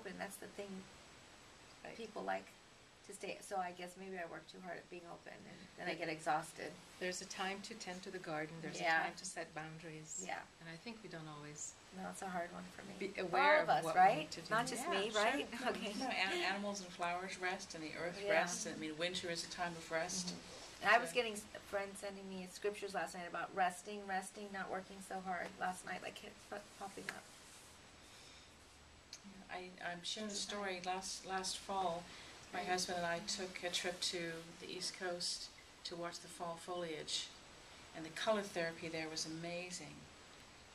open. That's the thing. Right. People like to stay. So I guess maybe I work too hard at being open, and then I get exhausted. There's a time to tend to the garden. There's Yeah. a time to set boundaries. Yeah. And I think we don't always No, it's a hard one for me. be aware All of us, what we right? need to do. Not just Yeah, me, sure. right? No, Okay. no, animals and flowers rest, and the earth Yeah. rests. I mean, winter is a time of rest. And I was getting friends sending me scriptures last night about resting, not working so hard. Last night, like kept popping up. I'm sharing a story. Last fall, my husband and I took a trip to the East Coast to watch the fall foliage, and the color therapy there was amazing.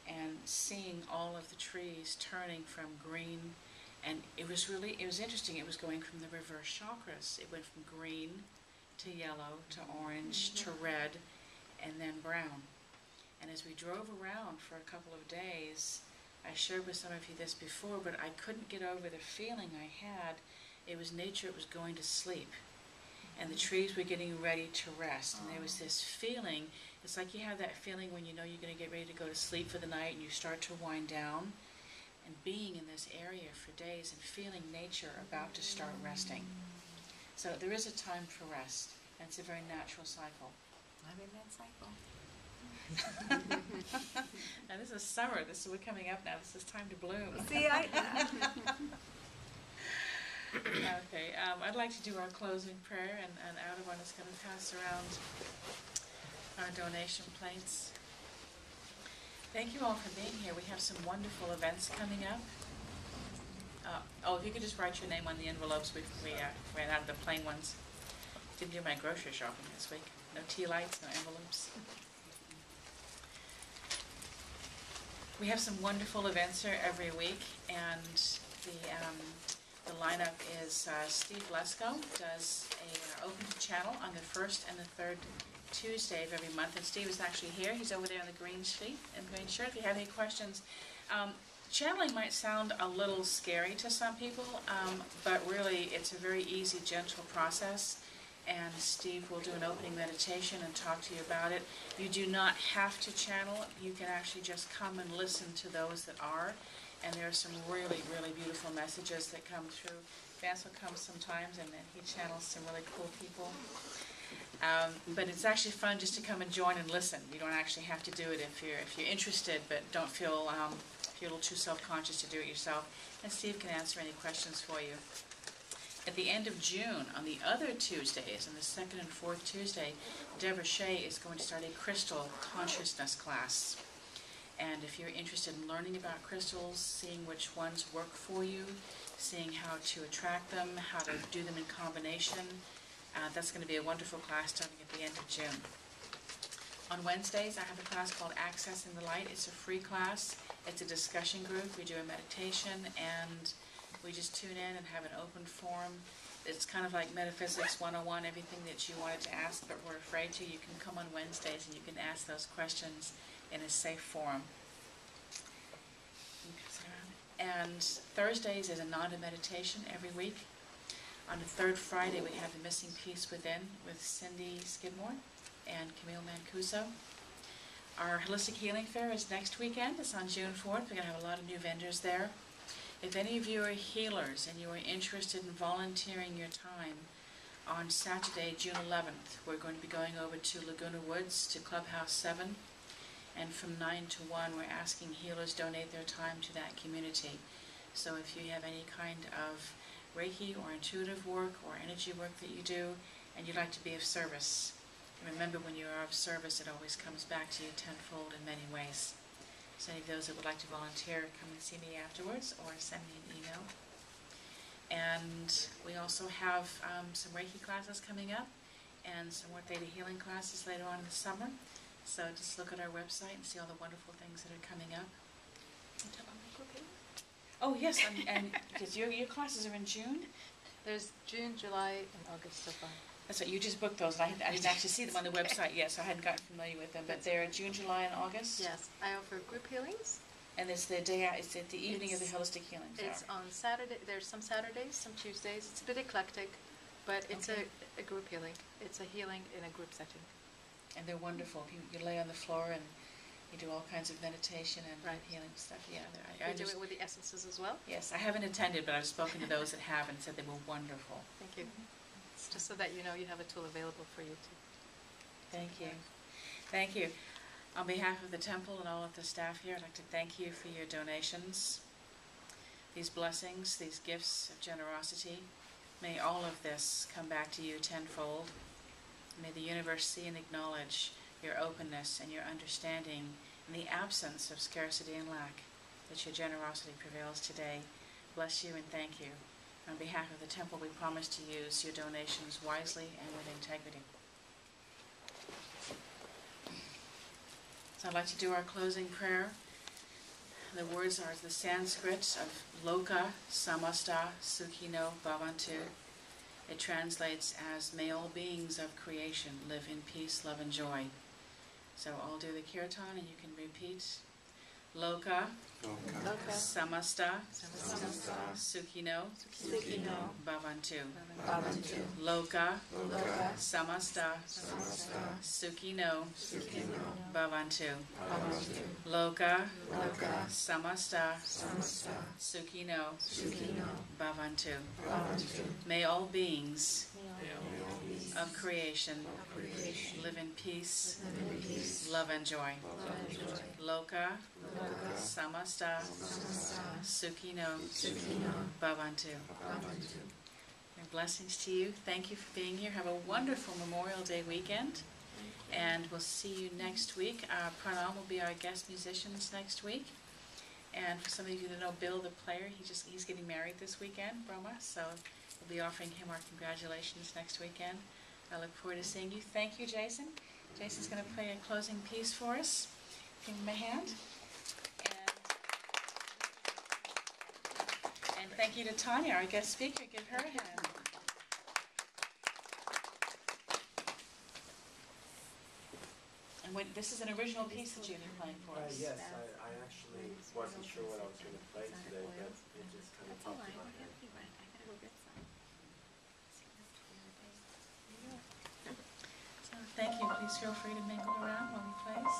And seeing all of the trees turning from green, and it was interesting. It was going from the reverse chakras. It went from green to yellow to orange to red, and then brown. And as we drove around for a couple of days, I shared with some of you this before, but I couldn't get over the feeling I had. It was nature, it was going to sleep. And the trees were getting ready to rest. And there was this feeling, it's like you have that feeling when you know you're going to get ready to go to sleep for the night and you start to wind down. And being in this area for days and feeling nature about to start resting. So there is a time for rest, and it's a very natural cycle. I'm in that cycle. And this is summer. We're coming up now. This is time to bloom. See, Okay, I'd like to do our closing prayer, and Audubon is going to pass around our donation plates. Thank you all for being here. We have some wonderful events coming up. If you could just write your name on the envelopes. We ran out of the plain ones. Didn't do my grocery shopping this week. No tea lights, no envelopes. We have some wonderful events here every week, and the lineup is Steve Lesko does a open channel on the first and the third Tuesday of every month, and Steve is actually here. He's over there in the green sheet and green shirt. If you have any questions, channeling might sound a little scary to some people, but really it's a very easy, gentle process. And Steve will do an opening meditation and talk to you about it. You do not have to channel. You can actually just come and listen to those that are. And there are some really, really beautiful messages that come through. Vance will come sometimes, and then he channels some really cool people. But it's actually fun just to come and join and listen. You don't actually have to do it if you're interested, but don't feel if you're a little too self-conscious to do it yourself. And Steve can answer any questions for you. At the end of June, on the other Tuesdays, on the second and fourth Tuesday, Deborah Shea is going to start a crystal consciousness class. And if you're interested in learning about crystals, seeing which ones work for you, seeing how to attract them, how to do them in combination, that's going to be a wonderful class starting at the end of June. On Wednesdays, I have a class called Accessing the Light. It's a free class. It's a discussion group. We do a meditation, and we just tune in and have an open forum. It's kind of like Metaphysics 101, everything that you wanted to ask but were afraid to. You can come on Wednesdays and you can ask those questions in a safe forum. And Thursdays is a Nanda meditation every week. On the third Friday, we have The Missing Piece Within with Cindy Skidmore and Camille Mancuso. Our Holistic Healing Fair is next weekend. It's on June 4th. We're going to have a lot of new vendors there. If any of you are healers and you are interested in volunteering your time, on Saturday, June 11th, we're going to be going over to Laguna Woods to Clubhouse 7. And from 9 to 1, we're asking healers donate their time to that community. So if you have any kind of Reiki or intuitive work or energy work that you do, and you'd like to be of service, remember when you are of service, it always comes back to you tenfold in many ways. So any of those that would like to volunteer, come and see me afterwards or send me an email. And we also have some Reiki classes coming up and some more Theta Healing classes later on in the summer. So just look at our website and see all the wonderful things that are coming up. Oh yes, and because your classes are in June? There's June, July, and August so far. That's right, you just booked those. I didn't actually see them on the website yet, so I hadn't gotten familiar with them. But they're June, July, and August? Yes, I offer group healings. And it's the day out, it's at the evening of the Holistic Healing Fair. It's on Saturday. There's some Saturdays, some Tuesdays. It's a bit eclectic, but it's Okay. a group healing. It's a healing in a group setting. And they're wonderful. You lay on the floor and You do all kinds of meditation and Right. healing stuff. Yeah, You do it with the essences as well? Yes, I haven't attended, but I've spoken to those that have and said they were wonderful. Thank you. It's just so that you know you have a tool available for you to. Thank you. Thank you. On behalf of the temple and all of the staff here, I'd like to thank you for your donations, these blessings, these gifts of generosity. May all of this come back to you tenfold. May the universe see and acknowledge your openness and your understanding in the absence of scarcity and lack, that your generosity prevails today. Bless you and thank you. On behalf of the temple, we promise to use your donations wisely and with integrity. So I'd like to do our closing prayer. The words are the Sanskrit of Loka Samasta Sukhino Bhavantu. It translates as, may all beings of creation live in peace, love, and joy. So I'll do the kirtan and you can repeat. Loka Samasta Sukhino Bhavantu. Loka Samasta Sukhino Bhavantu. Loka Samasta Sukhino Bhavantu. May all beings of creation live in peace, love, and joy. Loka Samasta Sukhino Bhavantu. And blessings to you. Thank you for being here. Have a wonderful Memorial Day weekend. And we'll see you next week. Pranam will be our guest musicians next week. And for some of you that know Bill, the player, he's getting married this weekend, Brahma. So we'll be offering him our congratulations next weekend. I look forward to seeing you. Thank you, Jason. Jason's going to play a closing piece for us. Give him a hand. And thank you to Tanya, our guest speaker. Give her a hand. And this is an original piece that you've been playing for us. Yes, I actually wasn't sure what I was going to play today, but it just kind of That's all popped right. in my head. I gotta go get some. So thank you. Please feel free to mingle around while he plays.